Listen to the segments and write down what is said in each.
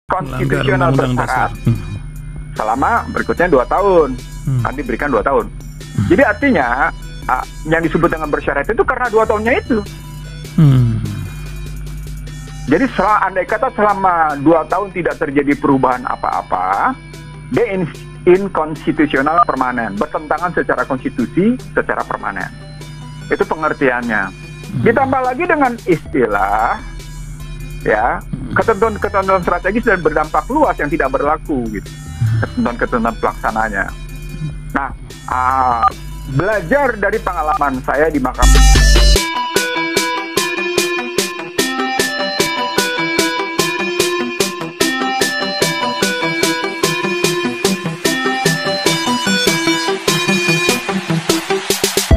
konstitusional bersyarat selama berikutnya 2 tahun. Kan diberikan 2 tahun. Jadi artinya yang disebut dengan bersyarat itu karena 2 tahunnya itu. Jadi andai kata selama 2 tahun tidak terjadi perubahan apa-apa, dia inkonstitusional permanen, bertentangan secara konstitusi, secara permanen. Itu pengertiannya. Ditambah lagi dengan istilah ya ketentuan-ketentuan strategis dan berdampak luas yang tidak berlaku gitu. Ketentuan-ketentuan pelaksananya. Nah, belajar dari pengalaman saya di Mahkamah.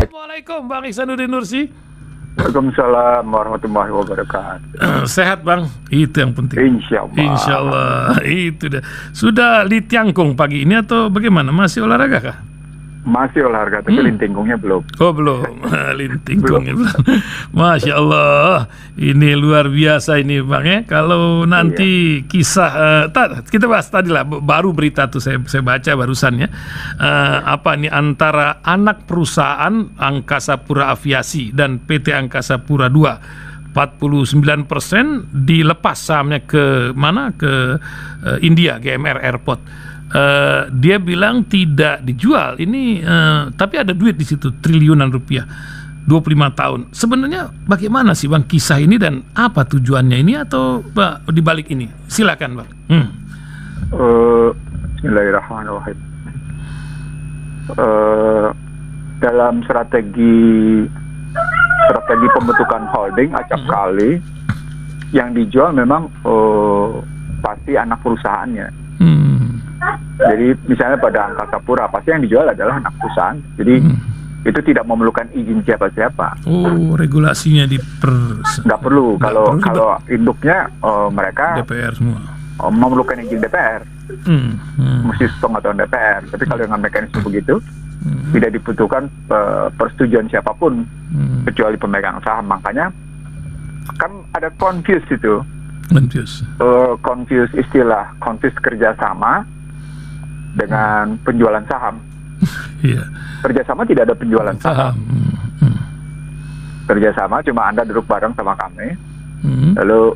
Assalamualaikum Bang Ihsanuddin Nursi. Waalaikumsalam warahmatullahi wabarakatuh. Sehat Bang, itu yang penting. Insyaallah. Insyaallah, itu dah. Sudah ditiangkung pagi ini atau bagaimana? Masih olahraga kah? Masih olahraga, tapi lintingkungnya belum. Oh belum, lintingkungnya belum. Masya Allah, ini luar biasa ini Bang ya. Kalau nanti kisah, kita bahas tadi lah, baru berita tuh saya baca barusan ya. Apa nih antara anak perusahaan Angkasa Pura Aviasi dan PT Angkasa Pura II, 49% dilepas sahamnya ke mana? Ke India, GMR Airport. Dia bilang tidak dijual ini, tapi ada duit di situ triliunan rupiah, 25 tahun. Sebenarnya bagaimana sih Bang kisah ini dan apa tujuannya ini atau di balik ini? Silakan Bang. Bismillahirrahmanirrahim. Dalam strategi pembentukan holding acap kali yang dijual memang pasti anak perusahaannya. Jadi misalnya pada Angkasa Pura pasti yang dijual adalah anak perusahaan. Jadi itu tidak memerlukan izin siapa-siapa. Oh, regulasinya nggak perlu. Kalau induknya mereka DPR semua memerlukan izin DPR. Mesti pengetahuan DPR. Tapi kalau dengan mekanisme begitu tidak dibutuhkan persetujuan siapapun kecuali pemegang saham. Makanya kan ada confuse itu. Confuse istilah confuse kerjasama dengan penjualan saham. Kerjasama tidak ada penjualan saham. Kerjasama cuma Anda duduk bareng sama kami, lalu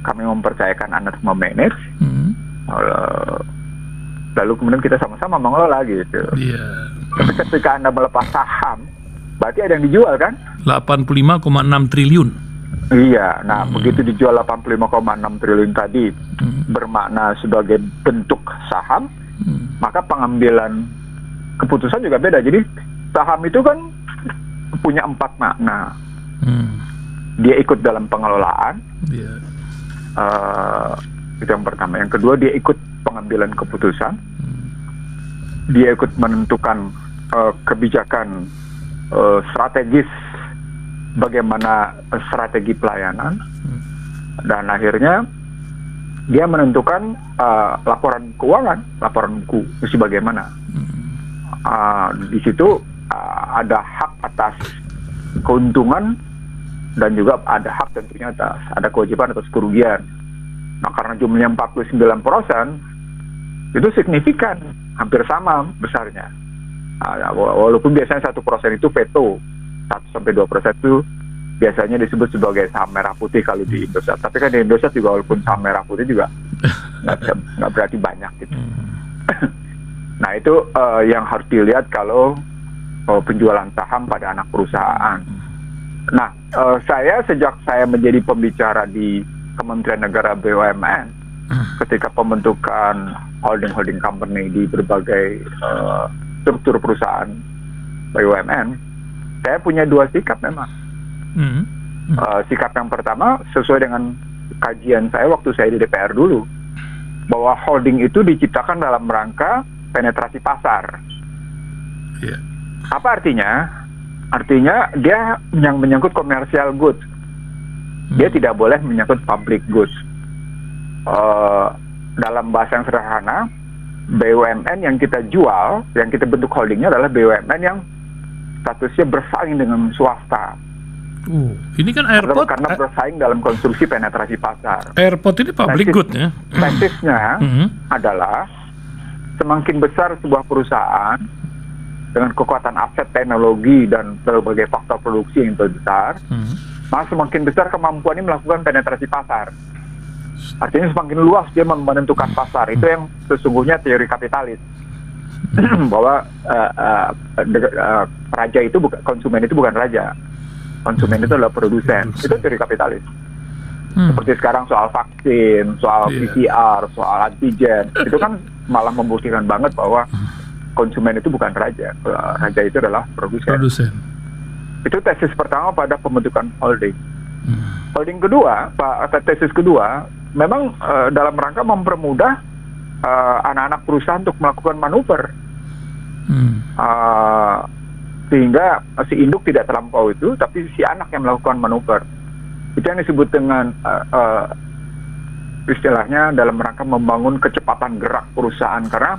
kami mempercayakan Anda memanage, lalu kemudian kita sama-sama mengelola gitu. Tapi ketika Anda melepas saham, berarti ada yang dijual kan? 85,6 triliun. Iya, nah begitu dijual 85,6 triliun tadi bermakna sebagai bentuk saham, maka pengambilan keputusan juga beda. Jadi saham itu kan punya 4 makna. Dia ikut dalam pengelolaan, itu yang pertama. Yang kedua dia ikut pengambilan keputusan, dia ikut menentukan kebijakan strategis bagaimana strategi pelayanan, dan akhirnya dia menentukan laporan keuangan, laporan buku mesti bagaimana. Di situ ada hak atas keuntungan dan juga ada hak tentunya atas, ada kewajiban atas kerugian. Nah karena jumlahnya 49%, itu signifikan, hampir sama besarnya. Walaupun biasanya 1% itu veto, 1-2% itu biasanya disebut sebagai saham merah putih kalau di Indosat. Tapi kan di Indosat juga walaupun saham merah putih juga nggak berarti banyak gitu. Nah itu yang harus dilihat kalau penjualan saham pada anak perusahaan. Nah sejak saya menjadi pembicara di Kementerian Negara BUMN ketika pembentukan holding company di berbagai struktur perusahaan BUMN, saya punya 2 sikap memang. Sikap yang pertama sesuai dengan kajian saya waktu saya di DPR dulu, bahwa holding itu diciptakan dalam rangka penetrasi pasar. Apa artinya? Artinya dia yang menyangkut commercial goods. Dia tidak boleh menyangkut public goods. Dalam bahasa yang sederhana, BUMN yang kita jual, yang kita bentuk holdingnya adalah BUMN yang statusnya bersaing dengan swasta. Ini kan airport karena bersaing dalam konstruksi penetrasi pasar. Airport ini public good ya. Tesisnya adalah semakin besar sebuah perusahaan dengan kekuatan aset teknologi dan berbagai faktor produksi yang besar, maka semakin besar kemampuannya melakukan penetrasi pasar. Artinya semakin luas dia menentukan pasar. Itu yang sesungguhnya teori kapitalis. Bahwa raja itu konsumen itu bukan raja. Konsumen itu adalah produsen. Itu teori kapitalis. Seperti sekarang soal vaksin, soal PCR, soal antigen, itu kan malah membuktikan banget bahwa konsumen itu bukan raja. Raja itu adalah produsen. Itu tesis pertama pada pembentukan holding. Holding kedua, tesis kedua, memang dalam rangka mempermudah anak-anak perusahaan untuk melakukan manuver. Sehingga si induk tidak terlampau itu, tapi si anak yang melakukan manuver. Itu yang disebut dengan istilahnya dalam rangka membangun kecepatan gerak perusahaan, karena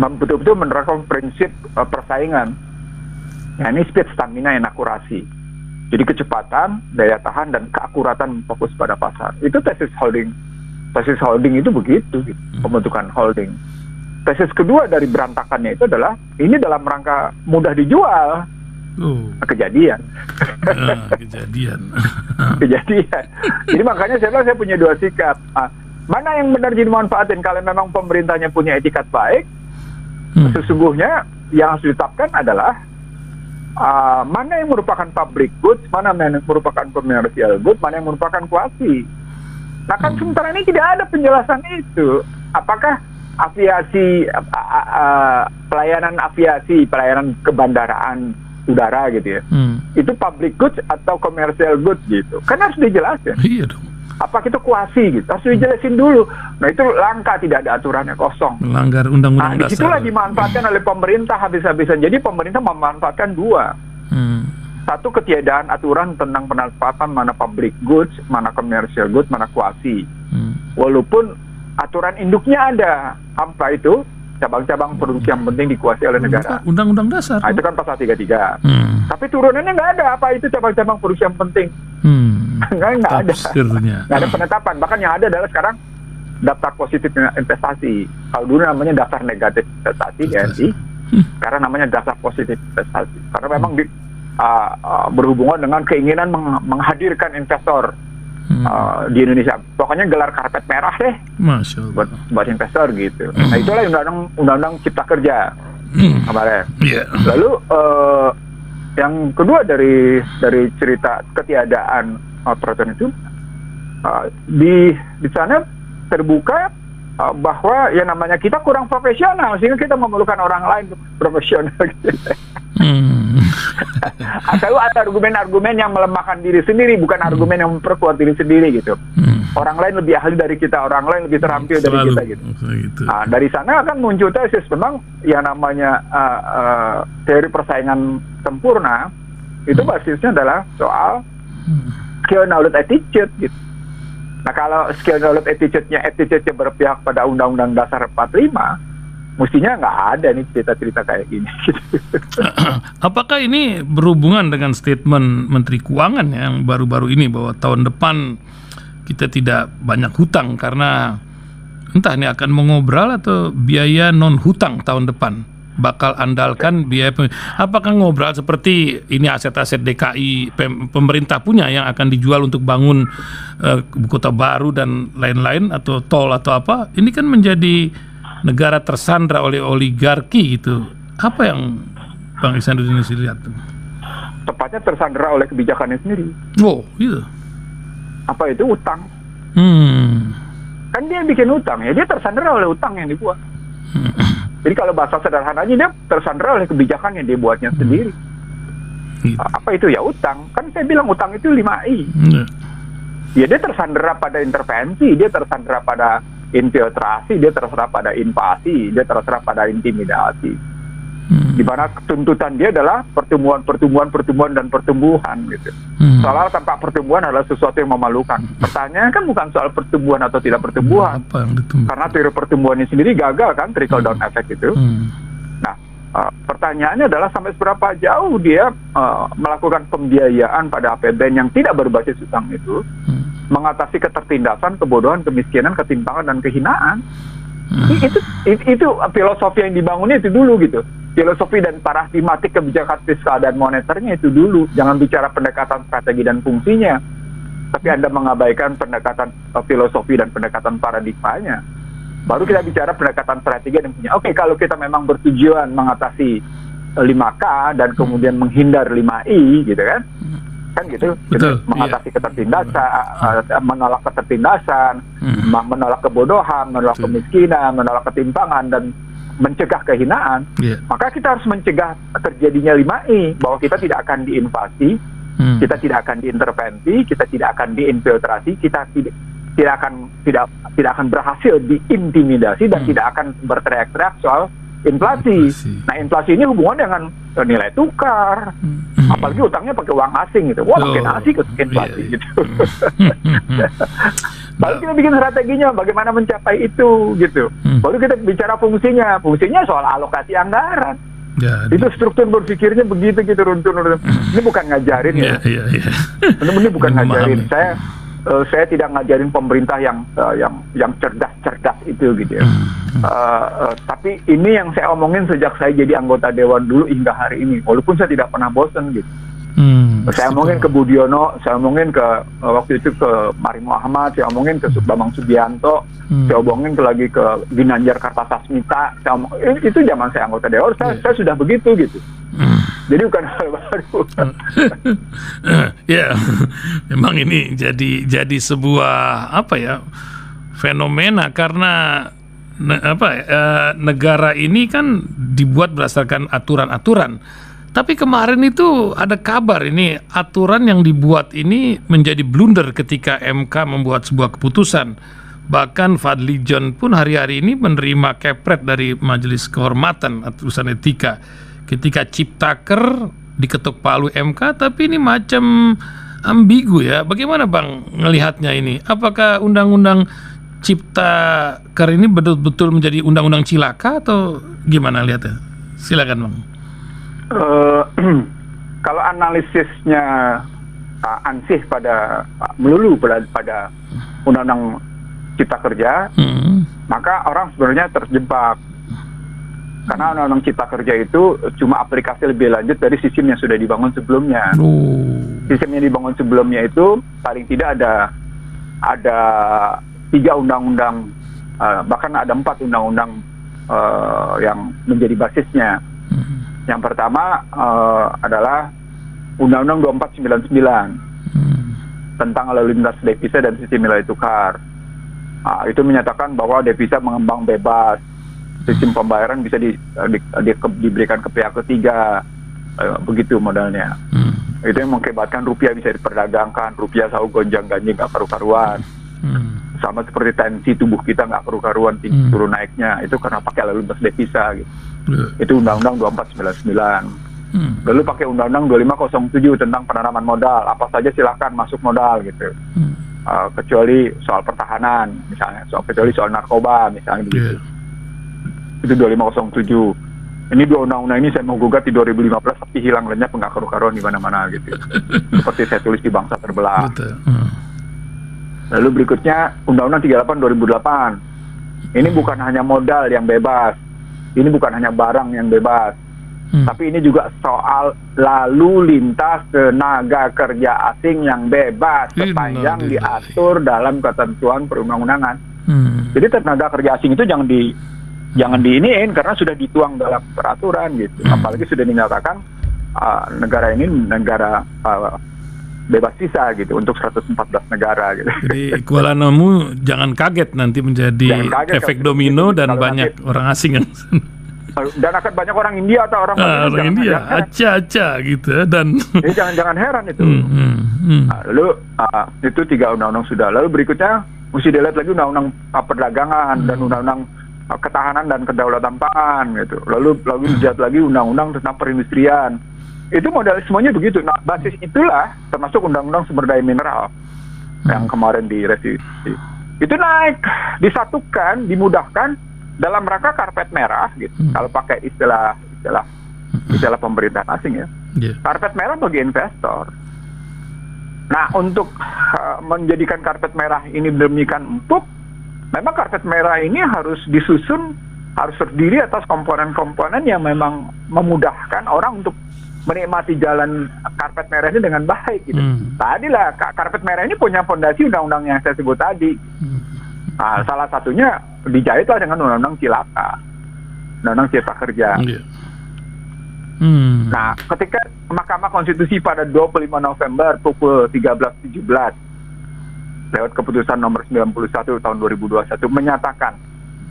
betul-betul menerapkan prinsip persaingan. Nah, ini speed, stamina, dan akurasi. Jadi kecepatan, daya tahan, dan keakuratan fokus pada pasar. Itu tesis holding. Tesis holding itu begitu, pembentukan holding. Tesis kedua dari berantakannya itu adalah ini dalam rangka mudah dijual. Kejadian. Kejadian. Jadi makanya saya bilang saya punya dua sikap. Mana yang benar dimanfaatin? Kalau memang pemerintahnya punya etikat baik, sesungguhnya yang harus ditetapkan adalah mana yang merupakan public goods, mana yang merupakan commercial goods, mana yang merupakan kuasi. Nah kan sementara ini tidak ada penjelasan itu. Apakah aviasi, pelayanan aviasi, pelayanan kebandaraan udara gitu ya, itu public goods atau commercial goods gitu, kan harus dijelasin. Iya dong. Apa itu kuasi gitu, harus dijelasin dulu. Nah itu langka, tidak ada aturannya, kosong. Melanggar undang-undang dasar. Disitulah dimanfaatkan oleh pemerintah habis-habisan. Jadi pemerintah memanfaatkan dua. Satu, ketiadaan aturan tentang penempatan mana public goods, mana commercial goods, mana kuasi. Walaupun aturan induknya ada. Apa itu? Cabang-cabang produksi yang penting dikuasai oleh negara. Undang-undang dasar. Nah, itu kan pasal 33. Tapi turunannya nggak ada. Apa itu cabang-cabang produksi yang penting? Nggak ada. Nggak ada penetapan. Bahkan yang ada adalah sekarang daftar positif investasi. Kalau dulu namanya daftar negatif investasi, DNI. Sekarang namanya daftar positif investasi. Karena memang berhubungan dengan keinginan menghadirkan investor di Indonesia. Pokoknya gelar karpet merah deh, Masya Allah, buat investor gitu. Nah itulah undang-undang Cipta Kerja kemarin. Lalu yang kedua dari cerita ketiadaan peraturan itu, di sana terbuka bahwa yang namanya kita kurang profesional, sehingga kita memerlukan orang lain profesional gitu. Atau ada argumen-argumen yang melemahkan diri sendiri, bukan argumen yang memperkuat diri sendiri gitu. Orang lain lebih ahli dari kita, orang lain lebih terampil dari kita gitu. Nah, dari sana akan muncul tesis memang yang namanya teori persaingan sempurna itu basisnya adalah soal skill knowledge attitude gitu. Nah kalau skill knowledge attitude-nya berpihak pada Undang-Undang Dasar 45, mestinya nggak ada nih cerita-cerita kayak gini. Apakah ini berhubungan dengan statement Menteri Keuangan yang baru-baru ini bahwa tahun depan kita tidak banyak hutang karena entah ini akan mengobral atau biaya non hutang tahun depan bakal andalkan biaya. Apakah ngobral seperti ini aset-aset DKI pemerintah punya yang akan dijual untuk bangun kota baru dan lain-lain atau tol atau apa? Ini kan menjadi negara tersandra oleh oligarki gitu. Apa yang Bang Ihsanuddin Nursi lihat? Tepatnya tersandra oleh kebijakannya sendiri. Oh, gitu. Apa itu utang? Kan dia bikin utang ya, dia tersandra oleh utang yang dibuat. Jadi kalau bahasa sederhananya dia tersandra oleh kebijakan yang dia buatnya sendiri. Apa itu ya utang? Kan saya bilang utang itu 5I. Ya dia tersandra pada intervensi, dia tersandra pada infiltrasi, dia terserah pada invasi, dia terserah pada intimidasi. Di mana tuntutan dia adalah pertumbuhan dan pertumbuhan gitu. Soal tanpa pertumbuhan adalah sesuatu yang memalukan. Pertanyaannya kan bukan soal pertumbuhan atau tidak pertumbuhan. Apa yang ditumbuh? Karena teori pertumbuhannya sendiri gagal kan, trickle down effect itu. Nah, Pertanyaannya adalah sampai seberapa jauh dia melakukan pembiayaan pada APBN yang tidak berbasis utang itu, mengatasi ketertindasan, kebodohan, kemiskinan, ketimpangan, dan kehinaan. Itu filosofi yang dibangunnya itu dulu gitu. Filosofi dan paradigmatik kebijakan fiskal dan moneternya itu dulu. Jangan bicara pendekatan strategi dan fungsinya, tapi Anda mengabaikan pendekatan filosofi dan pendekatan paradigmanya. Baru kita bicara pendekatan strategi dan punya. Oke, kalau kita memang bertujuan mengatasi 5K dan kemudian menghindar 5I gitu kan gitu. Betul, mengatasi ketertindasan, menolak ketertindasan, menolak kebodohan, menolak kemiskinan, menolak ketimpangan, dan mencegah kehinaan. Maka kita harus mencegah terjadinya 5I, bahwa kita tidak akan diinvasi, kita tidak akan diintervensi, kita tidak akan diinfiltrasi, kita tidak akan berhasil diintimidasi, dan tidak akan berteriak-teriak soal inflasi. Nah, inflasi ini hubungan dengan nilai tukar, apalagi utangnya pakai uang asing gitu. Wah, makin asik inflasi gitu. Baru kita bikin strateginya bagaimana mencapai itu gitu. Baru kita bicara fungsinya soal alokasi anggaran. Itu struktur berpikirnya begitu gitu, runtun. Ini bukan ngajarin ya. Ini bukan ngajarin. Saya tidak ngajarin pemerintah yang cerdas itu gitu ya. Tapi ini yang saya omongin sejak saya jadi anggota dewan dulu hingga hari ini, walaupun saya tidak pernah bosan gitu. Saya omongin ke Budiono, saya omongin ke waktu itu ke Mari Muhammad, saya omongin ke Bambang Subianto, saya omongin lagi ke Ginanjar Kartasasmita. Itu zaman saya anggota dewan, saya sudah begitu gitu. Jadi bukan hal baru. Ya, memang ini jadi sebuah fenomena, karena negara ini kan dibuat berdasarkan aturan-aturan. Tapi kemarin itu ada kabar ini aturan yang dibuat ini menjadi blunder ketika MK membuat sebuah keputusan. Bahkan Fadli John pun hari-hari ini menerima kepret dari Majelis Kehormatan Urusan Etika ketika Ciptaker diketuk palu MK, tapi ini macam ambigu ya. Bagaimana Bang ngelihatnya ini? Apakah undang-undang Ciptaker ini betul-betul menjadi undang-undang cilaka atau gimana lihatnya? Silakan Bang. Kalau analisisnya ansih melulu pada undang-undang Cipta Kerja, maka orang sebenarnya terjebak. Karena undang-undang Cipta Kerja itu cuma aplikasi lebih lanjut dari sistem yang sudah dibangun sebelumnya. Sistem yang dibangun sebelumnya itu paling tidak ada 3 undang-undang, bahkan ada 4 undang-undang yang menjadi basisnya. Yang pertama adalah Undang-Undang 2499 tentang lalu lintas devisa dan sistem nilai tukar. Itu menyatakan bahwa devisa mengembang bebas, sistem pembayaran bisa diberikan ke pihak ketiga, begitu modalnya. Itu yang mengakibatkan rupiah bisa diperdagangkan, rupiah selalu gonjang-ganjing, nggak karu-karuan. Sama seperti tensi tubuh kita nggak karu-karuan, turun naiknya, itu karena pakai lalu lintas devisa gitu. Itu Undang-Undang 2499. Lalu pakai Undang-Undang 2507 tentang penanaman modal, apa saja silakan masuk modal gitu. Kecuali soal pertahanan misalnya, kecuali soal narkoba misalnya begitu. Itu 2507. Ini 2 undang-undang ini saya mau gugat di 2015, tapi hilang lenyap, nggak karu-karuan di mana-mana gitu. Seperti saya tulis di Bangsa Terbelah. Lalu berikutnya Undang-Undang 38 2008. Ini bukan hanya modal yang bebas, ini bukan hanya barang yang bebas, tapi ini juga soal lalu lintas tenaga kerja asing yang bebas sepanjang diatur dalam ketentuan perundang-undangan. Jadi tenaga kerja asing itu jangan diiniin karena sudah dituang dalam peraturan gitu. Apalagi sudah dinyatakan negara ini negara bebas visa gitu untuk 114 negara gitu. Jadi Kuala Namu jangan kaget nanti menjadi efek domino dan banyak orang asing yang dan akan banyak orang India atau orang India aca-aca gitu dan jangan heran itu. Lalu itu 3 undang-undang sudah. Lalu berikutnya mesti dilihat lagi undang-undang perdagangan dan undang-undang ketahanan dan kedaulatan pangan gitu. Lalu dilihat lagi undang-undang tentang perindustrian. Itu modal semuanya begitu. Nah, basis itulah termasuk undang-undang sumber daya mineral yang kemarin direvisi. Itu naik, disatukan, dimudahkan dalam rangka karpet merah gitu. Kalau pakai istilah istilah pemerintahan asing ya. Karpet merah bagi investor. Nah, untuk menjadikan karpet merah ini demikian empuk, memang karpet merah ini harus disusun, harus terdiri atas komponen-komponen yang memang memudahkan orang untuk menikmati jalan karpet merah ini dengan baik gitu. Tadilah karpet merah ini punya fondasi undang-undang yang saya sebut tadi. Nah, salah satunya dijahitlah dengan undang-undang Cilaka, undang-undang Cipta Kerja. Nah, ketika Mahkamah Konstitusi pada 25 November pukul 13.17 lewat keputusan nomor 91 tahun 2021 menyatakan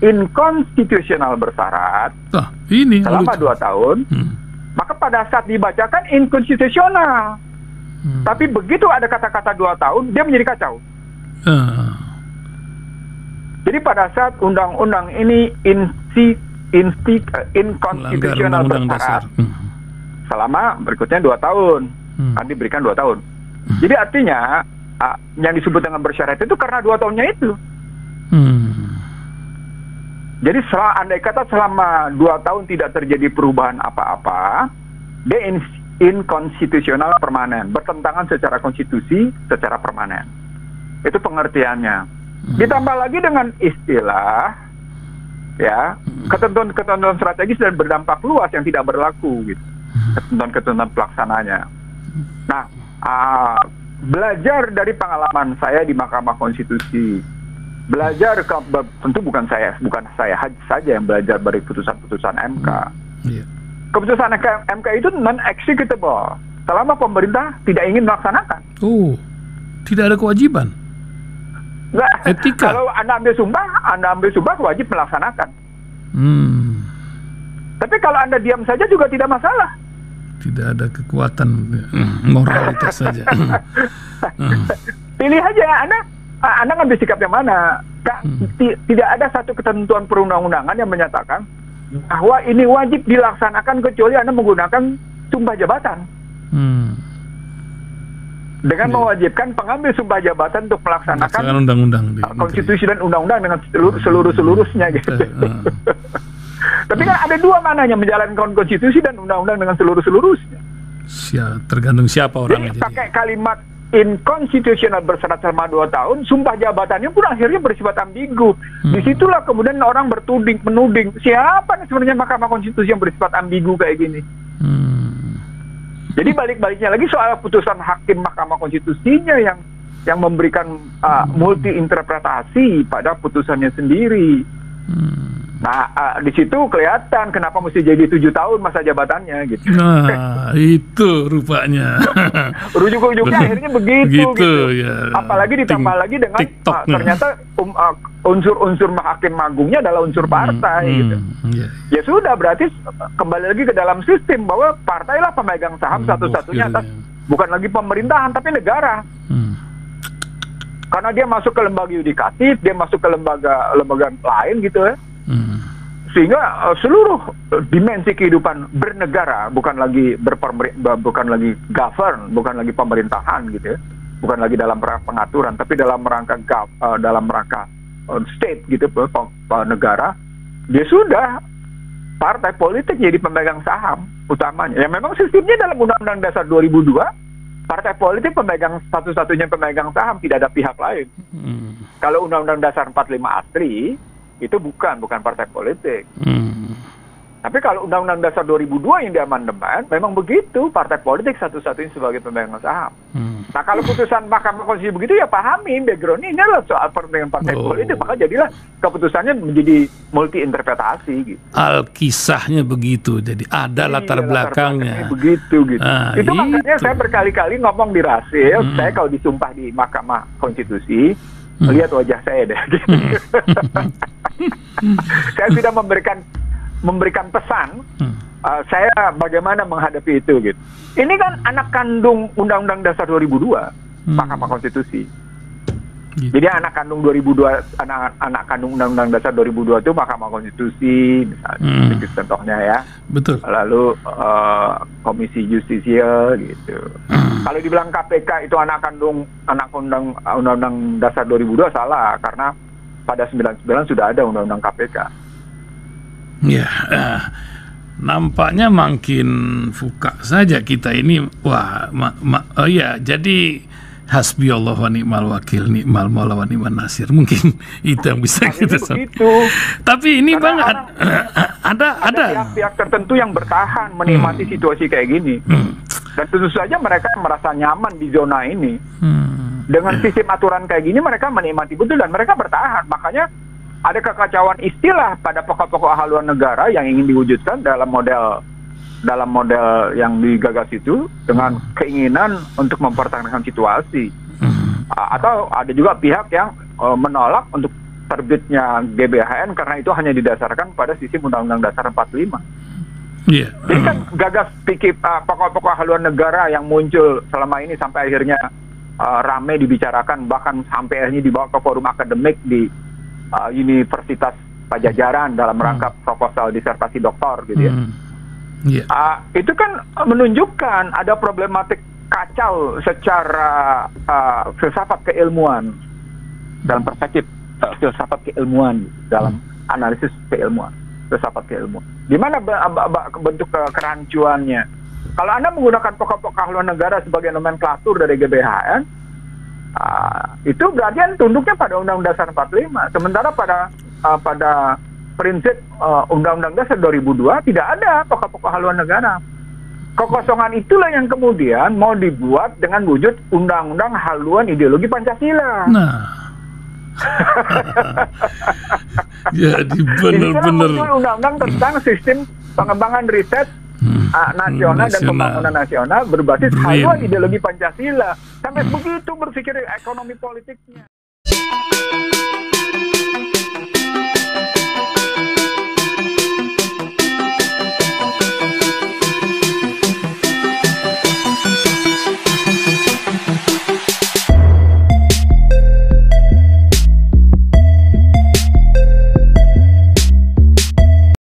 inkonstitusional bersyarat selama 2 tahun, maka pada saat dibacakan inkonstitusional. Tapi begitu ada kata-kata 2 tahun, dia menjadi kacau. Jadi pada saat undang-undang ini inkonstitusional bersyarat selama berikutnya 2 tahun, kan diberikan 2 tahun. Jadi artinya yang disebut dengan bersyarat itu karena 2 tahunnya itu. Jadi andai kata selama 2 tahun tidak terjadi perubahan apa-apa, dia inkonstitusional permanen, bertentangan secara konstitusi, secara permanen. Itu pengertiannya. Ditambah lagi dengan istilah ya ketentuan-ketentuan strategis dan berdampak luas yang tidak berlaku gitu. Ketentuan-ketentuan pelaksananya. Nah, belajar dari pengalaman saya di Mahkamah Konstitusi, belajar tentu bukan saya saja yang belajar dari putusan-putusan MK. Keputusan MK itu non-executable selama pemerintah tidak ingin melaksanakan. Tidak ada kewajiban. Etika. Kalau Anda ambil sumpah wajib melaksanakan. Tapi kalau Anda diam saja juga tidak masalah. Tidak ada kekuatan moralitas saja. Pilih aja Anda ngambil sikap yang mana. Tidak ada satu ketentuan perundang-undangan yang menyatakan bahwa ini wajib dilaksanakan kecuali Anda menggunakan sumpah jabatan. Dengan mewajibkan pengambil sumpah jabatan untuk melaksanakan undang-undang konstitusi dan undang-undang dengan seluruh-seluruhnya gitu. Tapi kan ada 2 mananya, menjalankan konstitusi dan undang-undang dengan seluruh-seluruhnya. Tergantung siapa orangnya. Jadi pakai kalimat inkonstitusional bersyarat selama 2 tahun, sumpah jabatannya pun akhirnya bersifat ambigu. Disitulah kemudian orang menuding siapa nih sebenarnya Mahkamah Konstitusi yang bersifat ambigu kayak gini. Jadi balik-baliknya lagi soal putusan hakim Mahkamah Konstitusinya yang memberikan multi interpretasi pada putusannya sendiri. Nah, di situ kelihatan kenapa mesti jadi 7 tahun masa jabatannya gitu. Nah, itu rupanya. Ujung-ujungnya akhirnya begitu gitu. Ya. Apalagi ditambah lagi dengan ternyata unsur-unsur hakim agungnya adalah unsur partai gitu. Ya sudah, berarti kembali lagi ke dalam sistem bahwa partailah pemegang saham satu-satunya atas bukan lagi pemerintahan tapi negara. Karena dia masuk ke lembaga yudikatif, dia masuk ke lembaga lain gitu ya. Sehingga seluruh dimensi kehidupan bernegara bukan lagi govern, bukan lagi pemerintahan gitu ya, bukan lagi dalam rangka pengaturan, tapi dalam rangka state gitu, negara. Dia sudah partai politik jadi pemegang saham utamanya. Ya memang sistemnya dalam Undang-Undang Dasar 2002, partai politik satu-satunya pemegang saham, tidak ada pihak lain. Kalau Undang-Undang Dasar 45 ASRI itu bukan partai politik. Tapi kalau Undang-Undang Dasar 2002 yang diamandemen, memang begitu, partai politik satu-satunya sebagai pemegang saham. Nah, kalau putusan Mahkamah Konstitusi begitu, ya pahami background ini adalah soal pemegang partai politik, maka jadilah keputusannya menjadi multi interpretasi gitu. Kisahnya begitu, jadi ada latar belakangnya. Begitu gitu. Itu makanya saya berkali-kali ngomong di Rasil, saya kalau disumpah di Mahkamah Konstitusi, lihat wajah saya deh. Gitu. Saya sudah memberikan pesan saya bagaimana menghadapi itu gitu. Ini kan anak kandung Undang-Undang Dasar 2002, Mahkamah Konstitusi. Jadi anak kandung 2002, anak kandung Undang-Undang Dasar 2002 itu Mahkamah Konstitusi misalnya, contohnya ya. Betul. Lalu Komisi Yusdisial gitu. Kalau dibilang KPK itu anak kandung Undang-Undang Dasar 2002 salah, karena pada 99 sudah ada Undang-Undang KPK. Ya, nampaknya makin fuka saja kita ini. Wah, oh iya, jadi hasbi Allah wa ni'mal wakil, ni'mal maula wa ni'man nasir. Mungkin itu yang bisa kita begitu. Tapi ini Bang, ada pihak-pihak tertentu yang bertahan menikmati situasi kayak gini. Dan tentu saja mereka merasa nyaman di zona ini. Dengan sistem aturan kayak gini mereka menikmati betul dan mereka bertahan. Makanya ada kekacauan istilah pada pokok-pokok haluan negara yang ingin diwujudkan dalam model yang digagas itu dengan keinginan untuk mempertahankan situasi. Atau ada juga pihak yang menolak untuk terbitnya GBHN karena itu hanya didasarkan pada sistem Undang-Undang Dasar 45. Yeah. Jadi kan gagas pikir pokok-pokok haluan negara yang muncul selama ini sampai akhirnya ramai dibicarakan, bahkan sampai akhirnya dibawa ke forum akademik di Universitas Pajajaran dalam rangka proposal disertasi doktor gitu ya. Yeah. Itu kan menunjukkan ada problematik kacau secara filsafat keilmuan dalam perspektif filsafat keilmuan dalam analisis keilmuan. Filsafat keilmuan. Di mana bentuk kerancuannya? Kalau Anda menggunakan pokok-pokok haluan negara sebagai nomenklatur dari GBHN, itu berarti tunduknya pada Undang-Undang Dasar 45. Sementara pada prinsip Undang-Undang Dasar 2002 tidak ada pokok-pokok haluan negara. Kekosongan itulah yang kemudian mau dibuat dengan wujud Undang-Undang Haluan Ideologi Pancasila. Nah. Jadi benar-benar undang-undang tentang sistem pengembangan riset nasional dan pembangunan nasional berbasis haluan ideologi Pancasila. Sampai begitu berpikir ekonomi politiknya.